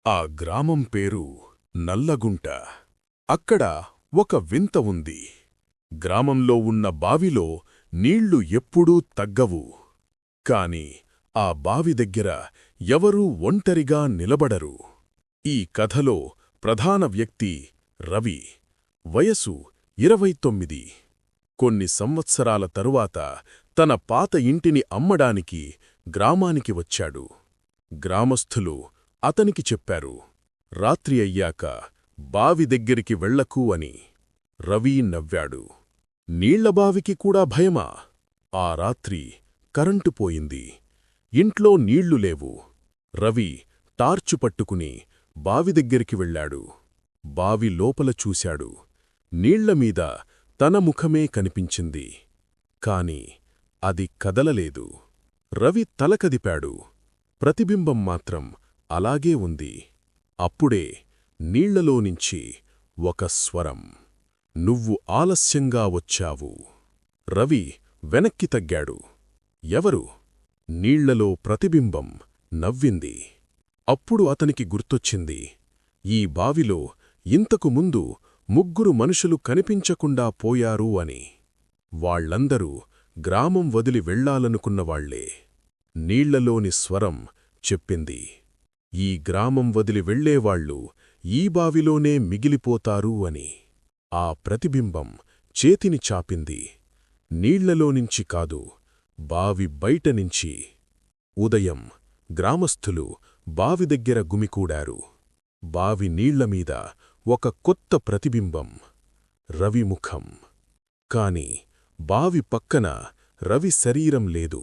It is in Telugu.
ఆ గ్రామం పేరు నల్లగుంట. అక్కడ ఒక వింత ఉంది. గ్రామంలో ఉన్న బావిలో నీళ్లు ఎప్పుడూ తగ్గవు. కాని ఆ బావి దగ్గర ఎవరూ ఒంటరిగా నిలబడరు. ఈ కథలో ప్రధాన వ్యక్తి రవి. వయసు 29. కొన్ని సంవత్సరాల తరువాత తన పాత ఇంటిని అమ్మడానికి గ్రామానికి వచ్చాడు. గ్రామస్థులు అతనికి చెప్పారు, రాత్రి అయ్యాక బావి దగ్గరికి వెళ్ళకు అని. రవి నవ్వాడు. నీళ్లబావికి కూడా భయమా? ఆ రాత్రి కరెంటు పోయింది. ఇంట్లో నీళ్లు లేవు. రవి టార్చు పట్టుకుని బావి దగ్గరికి వెళ్ళాడు. బావి లోపల చూశాడు. నీళ్లమీద తన ముఖమే కనిపించింది. కాని అది కదలలేదు. రవి తల కదిపాడు. ప్రతిబింబం మాత్రం అలాగే ఉంది. అప్పుడే నీళ్లలోనించి ఒక స్వరం, నువ్వు ఆలస్యంగా వచ్చావు. రవి వెనక్కి తగ్గాడు. ఎవరు? నీళ్లలో ప్రతిబింబం నవ్వింది. అప్పుడు అతనికి గుర్తొచ్చింది, ఈ బావిలో ఇంతకు ముందు 3 మనుషులు కనిపించకుండా పోయారు అని. వాళ్లందరూ గ్రామం వదిలి వెళ్లాలనుకున్నవాళ్లే. నీళ్లలోని స్వరం చెప్పింది, ఈ గ్రామం వదిలి వెళ్లేవాళ్లు ఈ బావిలోనే మిగిలిపోతారు అని. ఆ ప్రతిబింబం చేతిని చాపింది. నీళ్లలోనించి కాదు, బావి బయటనించి. ఉదయం గ్రామస్థులు బావి దగ్గర గుమికూడారు. బావి నీళ్లమీద ఒక కొత్త ప్రతిబింబం, రవి ముఖం. కాని బావి పక్కన రవి శరీరం లేదు.